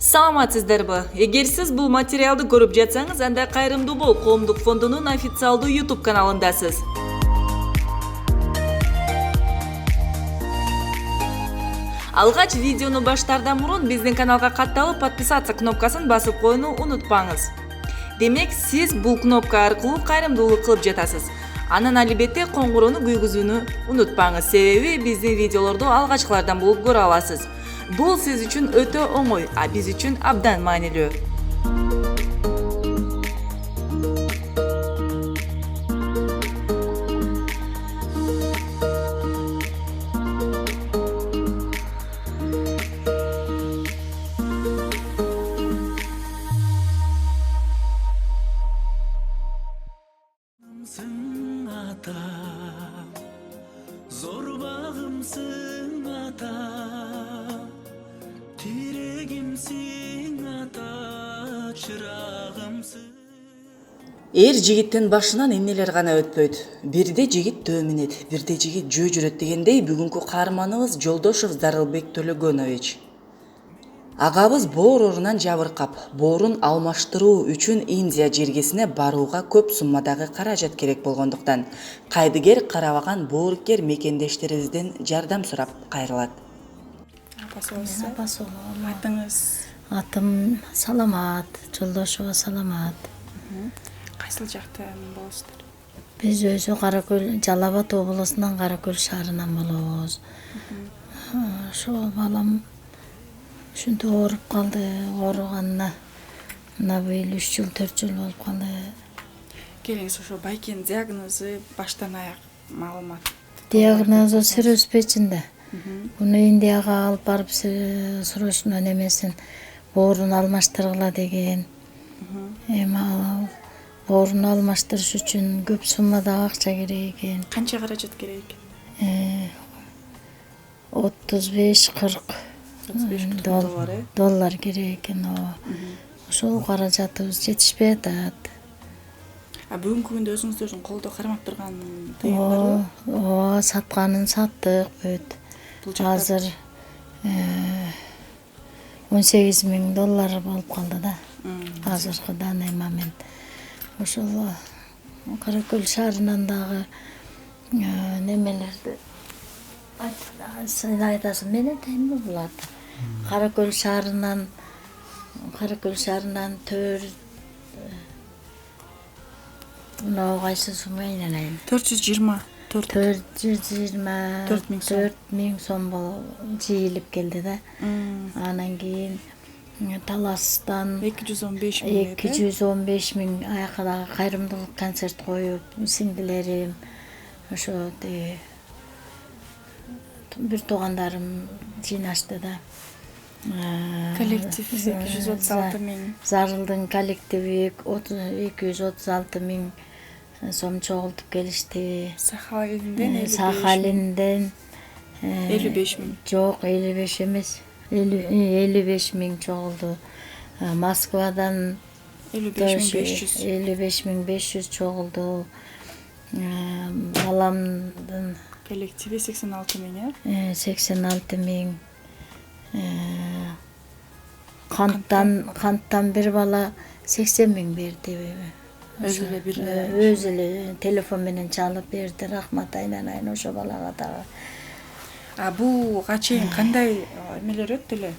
Саламатсыздарбы? Эгер сиз бул материалды көрүп жатсаңыз, анда Кайрымдуу бол коомдук фондунун официалдуу YouTube каналындасыз. Алгач видеону баштаардан мурун биздин каналга катталып, подписаться кнопкасын басып коюуну унутпаңыз. Демек, сиз бул кнопка аркылуу кайрымдуулук кылып жатасыз. Анан албетте коңгуроону күйгүзүүнү унутпаңыз, себеби биздин видеолорду алгачкылардан болуп көрө аласыз. Бул сиз үчүн өтө оңой, а биз үчүн абдан маанилүү. Zor bağımsın ata, tiregimsin ata, çırağımsın. Эр жигиттин башынан эмнелер гана өтпөйт. Бирде жигит дөөмүнөт, бирде жигит жөө жүрөт дегендей бүгүнкү каарманыбыз Жолдошов Зарылбек Төлөгөнович. Агабыз боор орунан жабыркап, боорун алмаштыруу үчүн Индия жергесине барууга көп суммадагы каражат керек болгондуктан кайдыгер карабаган боорукер мекендештерибизден жардам сурап кайрылат. Апасы атыңыз? Атым Саламат, Жолдошова Саламат. Кайсыл жактан болосуздар? Биз өзү Каракөл, Жалал Абад облусунан Каракөл шаарынан болобуз. Ошо балам ушинтип ооруп калды, ооруганына мына быйыл 3 жыл 4 жыл болуп калды. Келиңиз, ошо байкенин диагнозу баштан аяк маалымат. Диагнозу цирроз печинде. Муну Индияга алып барып срочно немесин боорун алмаштыргыла деген. Эми боорун алмаштырыш үчүн көп суммада акча керек экен. Канча каражат керек? 35-40 доллар керек экен. Ошол каражатыбыз жетишпей атат. Бүгүнкү күндө өзүңүздөрдүн колдо кармап турган тыйын барбы? Ооба, сатканын саттык бүт. Азыр 18.000 доллар болуп калды да. Азыркы данный момент. Ошол Каракөл шаарынан дагы немелерди айтасың, мен айтайынбы буларды? Каракөл шаарынан 4 мына кайсы сумма айналайын? 424 миң сом жыйылып келди да. Анан кийин Таластан 215 миң аякадагы кайрымдуулук концерт коюп, сиңдилерим, ошо бир туугандарым жыйнашты да. Коллектив 236 миң. Зарылдын коллективи 236 миң сом чогултуп келишти. Сахалинден 55 миң. Жок, 55 эмес. 55 миң чогулду. Москвадан 55 миң 500 чогулду. Баламдын Коллективи 86 миң, 86 миң. Канттан бир бала 80 миң берди. Өзү эле телефон менен чалып берди. Рахмат айнанайын ошо балага дагы. Буга чейин кандай эмелер өттү эле?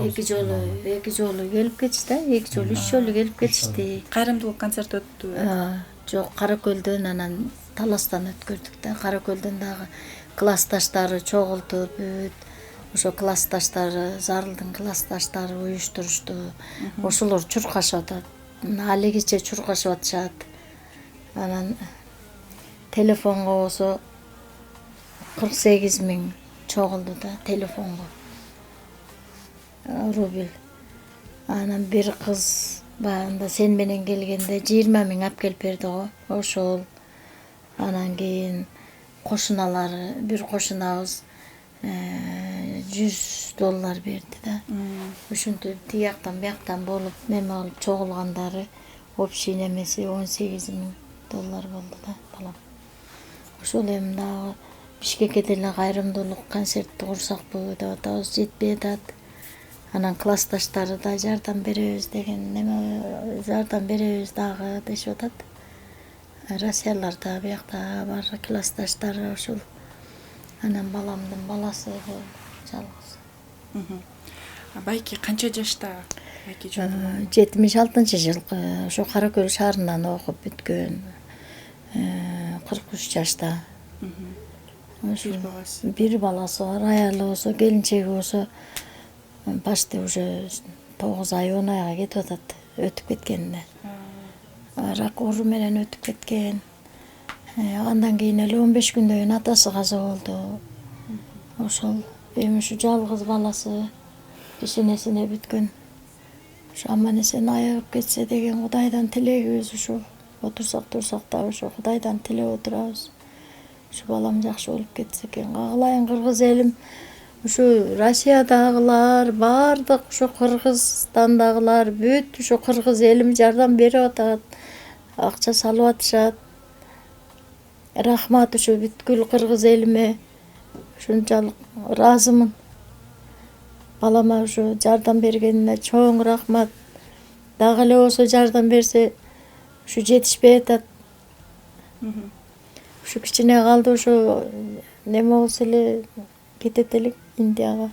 Эки жолу келип кетишти, 2 жолу 3 жолу келип кетишти. Кайрымдуулук концерт өттү? Жок, Каракөлдөн анан Таластан өткөрдүк да. Каракөлдөн дагы классташтары чогултуп бүт. Ошо классташтары, Зарылдын классташтары уюштурушту. Ошолор чуркашып атат. Алигиче чуркашып атышат. Анан телефонго болсо 48 миң чогулду да телефонго. Рубль. Анан бир кыз баягында сен менен келгенде 20 миң алып келип берди го. Ошол. Анан кийин кошуналары, бир кошунабыз 100 доллар берди да. Ушинтип тияктан бияктан болуп неме кылып чогулгандары общий немеси 18 миң доллар болду да балам. Ошол эми дагы Бишкекке деле кайрымдуулук концертти курсакпы деп атабыз, жетпей атат. Анан классташтары да жардам беребиз деген неме жардам беребиз дагы дешип атат. Россиялар да биякта бар классташтары ушул. Анан баламдын баласы жалгыз. Байке канча жашта? Байке жөн. 76-жылкы ошо Кара Көл шаарынан окуп бүткөн. 43 жашта. Бир баласы. Бир баласы бар, аялы болсо, келинчеги болсо почти уже 9 ай 10 айга кетип атат өтүп кеткенине. Рак оору менен өтүп кеткен. Андан кийин эле 15 күндөн кийин атасы каза болду. Ошол эми ушу жалгыз баласы ишенесине бүткөн. Ушу аман эсен аягып кетсе деген Кудайдан тилегибиз ушу. Отурсак да ушу Кудайдан тилеп отурабыз. Ушу балам жакшы болуп кетсе экен. Кагылайын кыргыз элим. Ушу Россиядагылар, бардык ушу Кыргызстандагылар, бүт ушу кыргыз элим жардам берип атат. Акча салып атышат. Рахмат ушу бүткүл кыргыз элиме. Ушунчалык ыраазымын. Балама ушу жардам бергенине чоң рахмат. Дагы эле болсо жардам берсе ушу жетишпей атат. Ушу кичине калды ушу неме болсо эле кетет элек Индияга.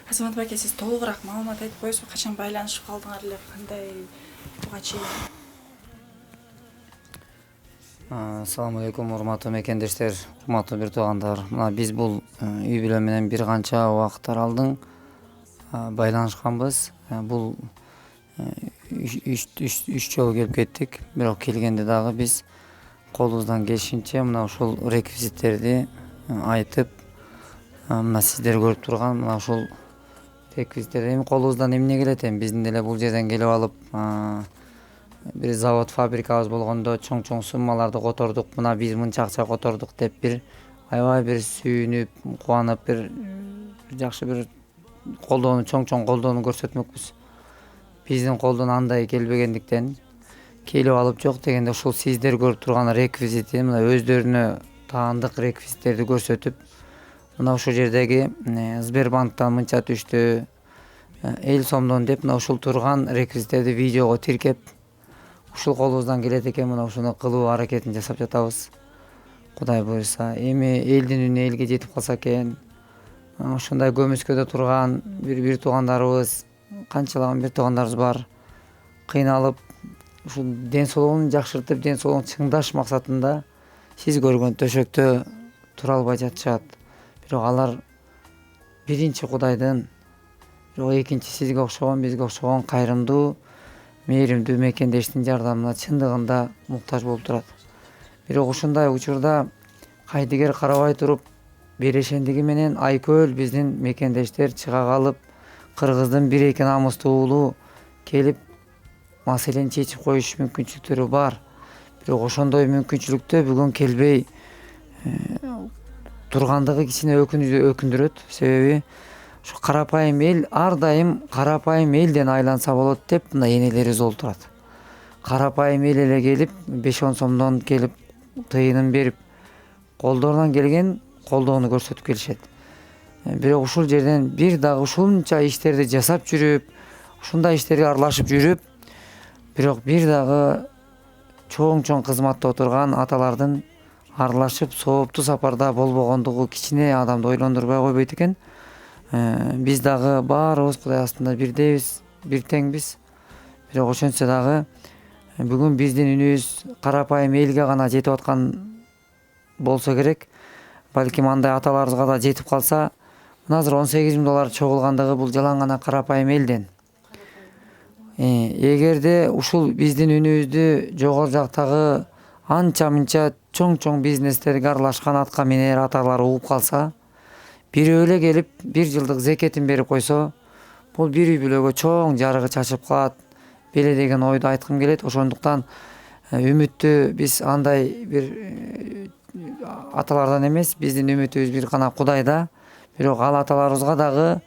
Азамат байке, сиз толугураак маалымат айтып коесузбу? Качан байланышып калдыңар эле? Кандай буга чейин? Assalamu alaikum, урматтуу мекендештер, урматтуу бир туугандар. Мына биз бул үй бүлө менен бир канча убакыттар алдың байланышканбыз. Бул 3 жолу келип кеттик. Бирок келгенде дагы биз колубуздан келишинче мына ушул реквизиттерди айтып, мына сиздер көрүп турган мына ушул реквизиттер эми колубуздан эмне келет эми биздин деле бул жерден келип алып бир завод фабрикабыз болгондо чоң суммаларды котордук, мына биз мынча акча котордук деп бир аябай бир сүйүнүп, кубанып бир жакшы бир колдоону чоң колдоону көрсөтмөкпүз. Биздин колдон андай келбегендиктен келип алып жок дегенде ушул сиздер көрүп турган реквизити мына өздөрүнө таандык реквизиттерди көрсөтүп, мына ушул жердеги Сбербанктан мынча түштү, эл сомдон деп мына ушул турган реквизиттерди видеого тиркеп, ушул колубуздан келет экен, мына ушуну кылуу аракетин жасап жатабыз. Кудай буйруса, эми элдин үнү элге жетип калса экен. Ушундай көмүскөдө турган бир туугандарыбыз, канчалаган бир туугандарыбыз бар. Кыйналып, ушул ден соолугун жакшыртып, ден соолугун чыңдаш максатында сиз көргөн төшөктө тура албай жатышат. Бирок алар биринчи Кудайдын, бирок экинчи сизге окшогон, бизге окшогон кайрымдуу, мээримдүү мекендештин жардамына чындыгында муктаж болуп турат. Бирок ушундай учурда кайдыгер карабай туруп берешендиги менен Айкөл биздин мекендештер чыга калып, кыргыздын бир эки намыстуу уулу келип маселени чечип коюш мүмкүнчүлүктөрү бар. Бирок ошондой мүмкүнчүлүктө бүгүн келбей тургандыгы кичине өкүндүрөт. Себеби ушу карапайым эл ар дайым карапайым элден айланса болот деп мына энелерибиз болуп турат. Карапайым эл эле келип 5-10 сомдон келип тыйынын берип, колдорунан келген колдоону көрсөтүп келишет. Бирок ушул жерден бир дагы ушунча иштерди жасап жүрүп, ушундай иштерге аралашып жүрүп, бирок бир дагы чоң кызматта отурган аталардын аралашып сооптуу сапарда болбогондугу кичине адамды ойлондурбай койбойт экен. Биз дагы баарыбыз Кудай астында бирдейбиз, бир теңбиз. Бирок ошентсе дагы бүгүн биздин үнүбүз карапайым элге гана жетип аткан болсо керек. Балким андай аталарыбызга да жетип калса, мына азыр $18,000 чогулгандыгы бул жалаң гана карапайым элден. Эгерде ушул биздин үнүбүздү жогору жактагы анча-мынча чоң бизнестерге аралашкан атка минер аталар угуп калса, бирөө эле келип 1 жылдык зекетин берип койсо, бул бир үй бүлөгө чоң жарыгы чачып калат беле деген ойду айткым келет. Ошондуктан үмүттү биз андай бир аталардан эмес, биздин үмүтүбүз бир гана Кудайда. Бирок ал аталарыбызга дагы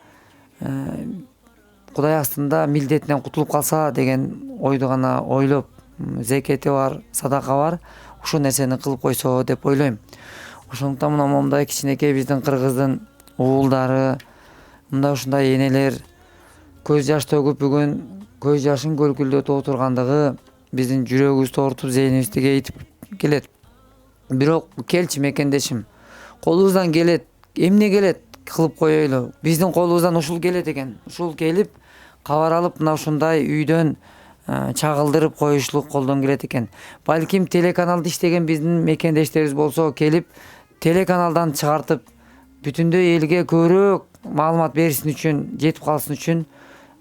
Кудай астында милдетинен кутулуп калса деген ойду гана ойлоп, зекети бар, садака бар, ушул нерсени кылып койсо деп ойлойм. Ошондуктан мына момундай кичинекей биздин кыргыздын уулдары, мындай ушундай энелер көз жаш төгүп бүгүн көз жашын көлкүлдөтүп отургандыгы биздин жүрөгүбүздү оорутуп, зээнибизди кейитип келет. Бирок келчи мекендешим, колубуздан келет, эмне келет кылып коелу. Биздин колубуздан ушул келет экен. Ушул келип кабар алып мына ушундай үйдөн чагылдырып коюшлук колдон келет экен. Балким телеканалда иштеген биздин мекендештерибиз болсо келип телеканалдан чыгартып бүтүндөй элге көбүрөөк маалымат берсин үчүн, жетип калсын үчүн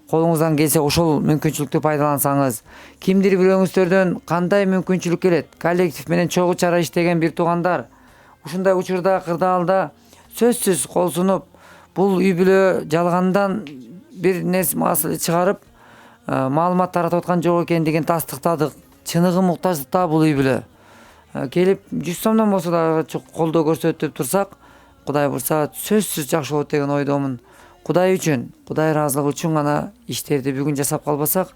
колуңуздан келсе ошол мүмкүнчүлүктү пайдалансаңыз. Кимдир бирөөңүздөрдөн кандай мүмкүнчүлүк келет? Коллектив менен чогуу чара иштеген бир туугандар ушундай учурда кырдаалда сөзсүз кол сунуп, бул үй бүлө жалгандан бир маселе чыгарып, маалымат таратып аткан жок экендигин тастыктадык. Чыныгы муктаждыкта бул үй бүлө. Келип 100 сомдон болсо да колдоо көрсөтүп турсак, Кудай бурса сөзсүз жакшы болот деген ойдомун. Кудай үчүн, Кудай ыраазылыгы үчүн гана иштерди бүгүн жасап калбасак,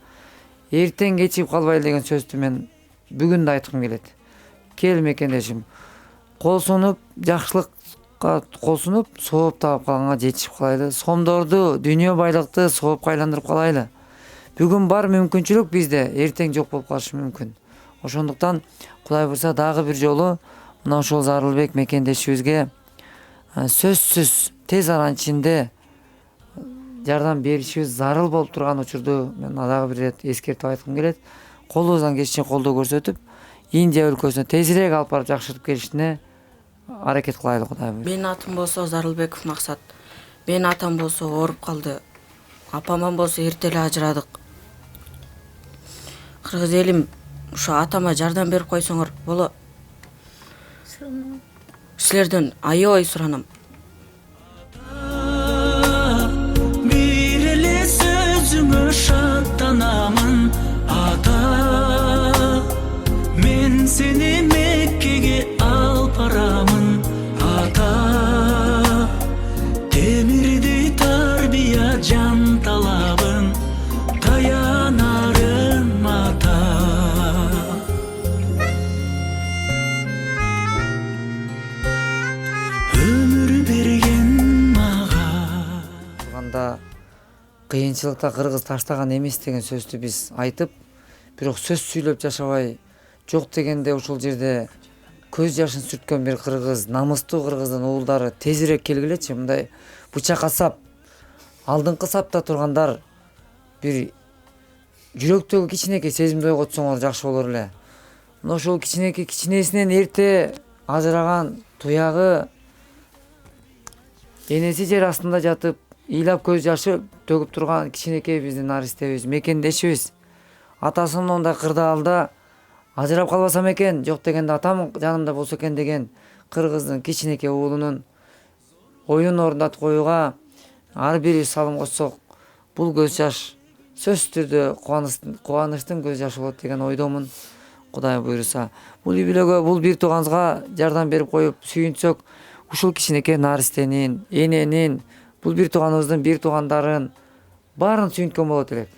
эртең кечигип калбайлы деген сөздү мен бүгүн да айткым келет. Кел мекендешим, кол сунуп, жакшылыкка кол сунуп, сооп таап калганга жетишип калайлы. Сомдорду, дүйнө байлыкты соопка айландырып калайлы. Бүгүн бар мүмкүнчүлүк бизде, эртең жок болуп калышы мүмкүн. Ошондуктан Кудай бурса дагы бир жолу мына ошол Зарылбек мекендешибизге сөзсүз тез аранын ичинде жардам беришибиз зарыл болуп турган учурду мен дагы бир ирет эскертип айткым келет. Колубуздан келишинче колдоо көрсөтүп, Индия өлкөсүнө тезирээк алып барып жакшыртып келишине аракет кылайлы Кудай буйруса. Менин атым болсо Зарылбеков Максат. Менин атам болсо ооруп калды. Апаман болсо эрте эле ажырадык. Кыргыз элим, ушу атама жардам берип койсоңор болот. Силерден аябай суранам. Бир эле сөзүңө шаттанамын ата. Мен сени Меккеге алып барамын ата. Темирдей тарбия жан талабың таянарым ата. Өмүр берген мага. Турганда кыйынчылыкта кыргыз таштаган эмес деген сөздү биз айтып, бирок сөз сүйлөп жашабай, жок дегенде ушул жерде көз жашын сүрткөн бир кыргыз, намыстуу кыргыздын уулдары тезирээк келгилечи. Мындай бычак асап, алдыңкы сапта тургандар бир жүрөктөгү кичинекей сезимди ойготсоңор жакшы болор эле. Мына ошол кичинесинен эрте ажыраган туягы энеси жер астында жатып, ыйлап көз жашы төгүп турган кичинекей биздин наристебиз, мекендешибиз. Атасы мындай кырдаалда ажырап калбасам экен, жок дегенде атам жанымда болсо экен деген кыргыздын кичинекей уулунун оюн орундатып коюуга ар бирибиз салым кошсок, бул көз жаш сөзсүз түрдө кубанычтын көз жашы болот деген ойдомун. Кудай буйруса, бул үй бүлөгө, бул бир тууганыбызга жардам берип коюп сүйүнсөк, ушул кичинекей наристенин, эненин, бул бир тууганыбыздын бир туугандарын баарын сүйүнткөн болот элек.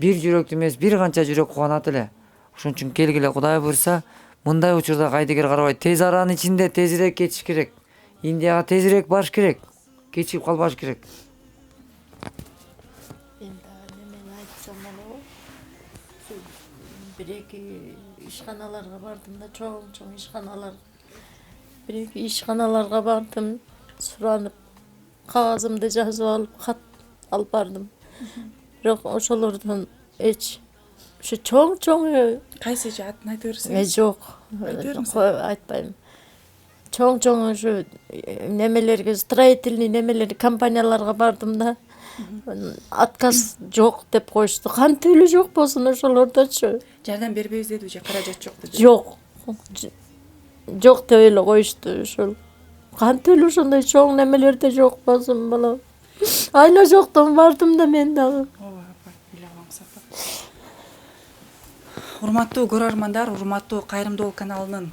Бир жүрөктү эмес, бир канча жүрөк кубанат эле. Ошон үчүн келгиле, Кудай буйруса, мындай учурда кайдыгер карабай тез аранын ичинде тезирээк кетиш керек. Индияга тезирээк барыш керек. Кечигип калбаш керек. Мен айтсам болобу? Бир-эки ишканаларга бардым да, чоң ишканалар. Бир-эки ишканаларга бардым, суранып, кагазымды жазып алып, кат алып бардым. Бирок ошолордон эч ушу чоң Кайсы же атын айтып берсеңиз? жок. Айта бериңиз. Айтпайм. Чоң ушу немелерге, строительный немелер компанияларга бардым да. Отказ жок деп коюшту. Кантип эле жок болсун ошолордочу. Жардам бербейбиз деди же каражат жок деди? Жок. Жок деп эле коюшту ошол. Кантип эле ошондой чоң немелерде жок болсун балам. Айла жоктон бардым да мен дагы. Ооба, апа, билагамыз апа. Урматтуу көрөрмандар, урматтуу Кайрымдуулук каналынын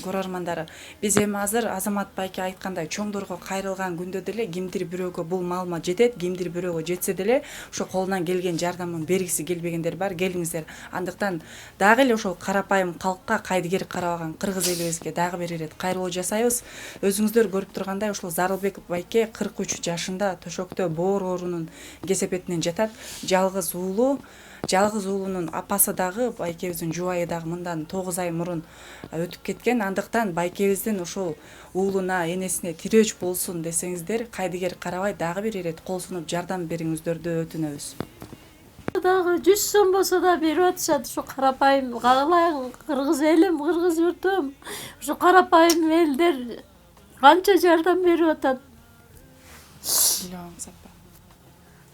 көрөрмандары, биз эми азыр Азамат байке айткандай чоңдорго кайрылган күндө деле кимдир бирөөгө бул маалымат жетет, кимдир бирөөгө жетсе деле ошо колунан келген жардамын бергиси келбегендер бар. Келиңиздер. Андыктан дагы эле ошол карапайым калкка кайдыгер карабаган кыргыз элибизге дагы бир ирет кайрылуу жасайбыз. Өзүңүздөр көрүп тургандай ошол Зарылбек байке 43 жашында төшөктө боор оорунун кесепетинен жатат. Жалгыз уулунун апасы дагы байкебиздин жубайы дагы мындан 9 ай мурун өтүп кеткен. Андыктан байкебиздин ошол уулуна, энесине тирөөч болсун десеңиздер, кайдыгер карабай дагы бир ирет кол сунуп жардам бериңиздерди өтүнөбүз. Дагы 100 сом болсо да берип атышат. Ушу карапайым кагылайын кыргыз элим, кыргыз журтум. Ушу карапайым элдер канча жардам берип атат. Билебиңиз апа.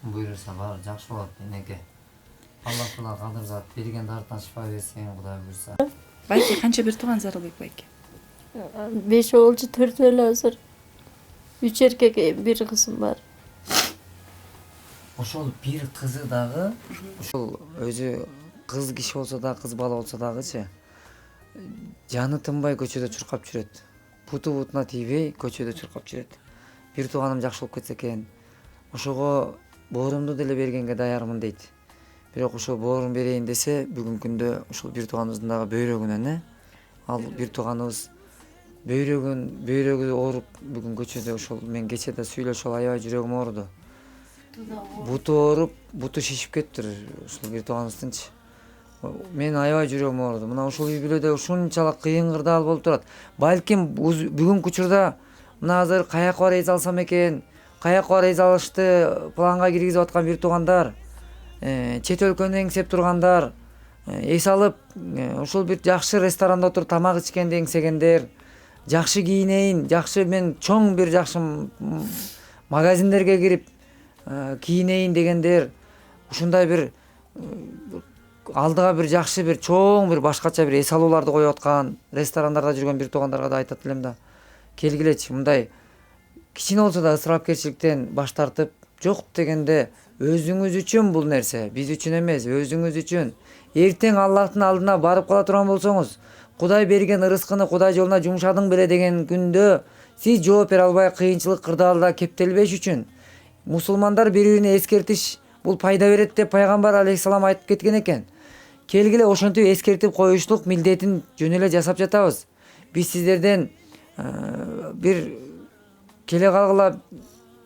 Буйруса баары жакшы болот энеке. Алла Таала кадырзат берген дарттан шифа берсин Кудай буйруса. Байке канча бир тууган Зарылбек байке? 5 оолчу 4 эле азыр. 3 эркек, 1 кызым бар. Ошол бир кызы дагы ошол өзү кыз киши болсо да, кыз бала болсо дагычы жаны тынбай көчөдө чуркап жүрөт. Бутуна тийбей көчөдө чуркап жүрөт. Бир тууганым жакшы болуп кетсе экен, ошого боорумду деле бергенге даярмын дейт. Бирок ошол боорун берейин десе, бүгүнкү күндө ошол бир тууганыбыздын дагы бөйрөгүнөн ал бир тууганыбыз бөйрөгү ооруп бүгүн көчөдө ошол мен кечээ да сүйлөшүп аябай жүрөгүм ооруду. Буту ооруп, буту шишип кетиптир ошол бир тууганыбыздынчы. Мен аябай жүрөгүм ооруду. Мына ушул үй бүлөдө ушунчалык кыйын кырдаал болуп турат. Балким бүгүнкү учурда мына азыр каяка бар эз алсам экен, каяка бар эз алышты планга киргизип аткан бир туугандар, чет өлкөнү эңсеп тургандар, эс алып ушул бир жакшы ресторанда отуруп тамак ичкенди эңсегендер, жакшы кийинейин, жакшы мен чоң бир жакшы магазиндерге кирип кийинейин дегендер, ушундай бир алдыга бир жакшы бир чоң бир башкача бир эс алууларды коюп аткан ресторандарда жүргөн бир туугандарга да айтат элем да, келгилечи мындай кичине болсо да ысырапкерчиликтен баш тартып, жок дегенде өзүңүз үчүн бул нерсе, биз үчүн эмес, өзүңүз үчүн. Эртең Аллахтын алдына барып кала турган болсоңуз, Кудай берген ырыскыны Кудай жолуна жумшадың беле деген күндө сиз жооп бере албай кыйынчылык кырдаалда кептелбеш үчүн мусулмандар бири-бирине эскертиш бул пайда берет деп пайгамбар алейхисалам айтып кеткен экен. Келгиле ошентип эскертип коюштук милдетин жөн эле жасап жатабыз. Биз сиздерден бир келе калгыла,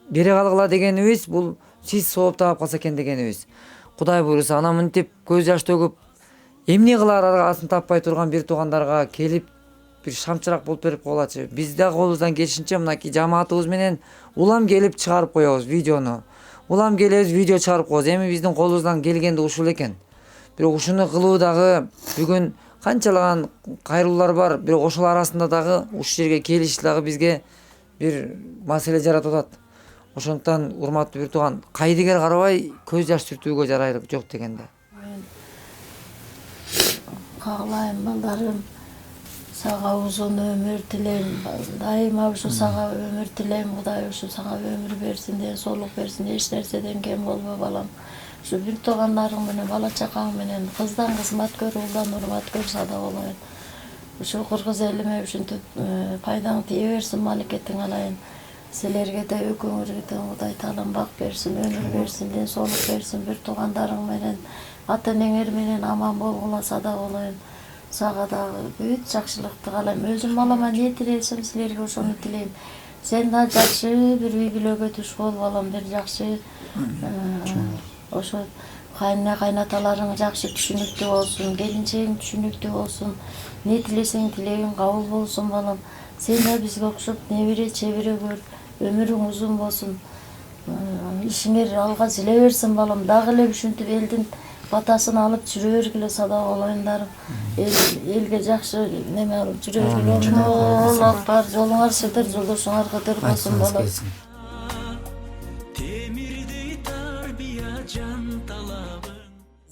бере калгыла дегенибиз бул сиз сооп таап калса экен дегенибиз. Кудай буйруса ана мынтип көз жаш төгүп эмне кылар арасын таппай турган бир туугандарга келип бир шамчырак болуп берип коелачы. Биз да колубуздан келишинче мынакей жамаатыбыз менен улам келип чыгарып коебуз видеону. Улам келебиз, видео чыгарып коебуз. Эми биздин колубуздан келгенди ушул экен. Бирок ушуну кылуу дагы бүгүн канчалаган кайрылуулар бар, бирок ошол арасында дагы ушул жерге келиш дагы бизге бир маселе жаратып атат. Ошондуктан урматтуу бир тууган, кайдыгер карабай көз жаш сүртүүгө жарайлык жок дегенде. Каалайм балдарым, сага узун өмүр тилейм. Дайыма ушу сага өмүр тилейм. Кудай ушу сага өмүр берсин, ден соолук берсин. Эч нерседен кем болбо балам. Ушу бир туугандарың менен, бала чакаң менен кыздан кызмат көр, уулдан урмат көр, сада болоюн. Ушу кыргыз элиме ушинтип пайдаң тие берсин, малекетиң алайын. Силерге да экөөңөргө да Кудай Таалам бак берсин, өмүр берсин, ден соолук берсин. Бир туугандарың менен, ата энеңер менен аман болгула, сада болоюн. Сага дагы бүт жакшылыкты каалайм. Өзүм балама не тилесем, силерге ошону тилейм. Сен да жакшы бир үй бүлөгө туш бол балам, бир жакшы ошо кайнына кайнаталарың жакшы түшүнүктүү болсун, келинчегиң түшүнүктүү болсун. Не тилесең тилегиң кабыл болсун балам. Сен да бизге окшоп небере чебере көр, өмүрүң узун болсун. Ишиңер алга силе берсин балам. Дагы эле ушинтип элдин батасын алып жүрө бергиле, сада болоюндар. Элге жакшы неме алып жүрө бергиле. Аллах бар жолуңар сыдыр, жолдошуңар кыдыр болсун балам.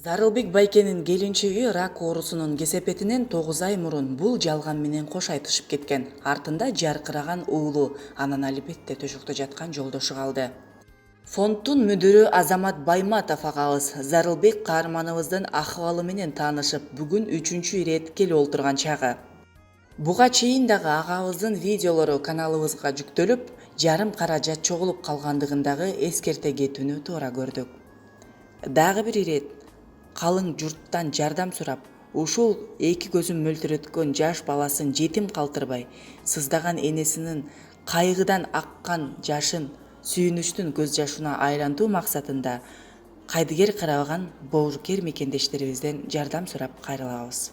Зарылбек байкенин келинчеги рак оорусунун кесепетинен 9 ай мурун бул жалган менен кош айтышып кеткен. Артында жаркыраган уулу, анан албетте төшөктө жаткан жолдошу калды. Фонддун мүдүрү Азамат Байматов агабыз Зарылбек каарманыбыздын акыбалы менен таанышып, бүгүн 3-чү ирет келип олтурган чагы. Буга чейин дагы агабыздын видеолору каналыбызга жүктөлүп, жарым каражат чогулуп калгандыгын дагы эскерте кетүүнү туура көрдүк. Дагы бир ирет калың журттан жардам сурап, ушул эки көзүн мөлтүрөткөн жаш баласын жетим калтырбай, сыздаган энесинин кайгыдан аккан жашын сүйүнүчтүн көз жашына айлантуу максатында кайдыгер карабаган боорукер мекендештерибизден жардам сурап кайрылабыз.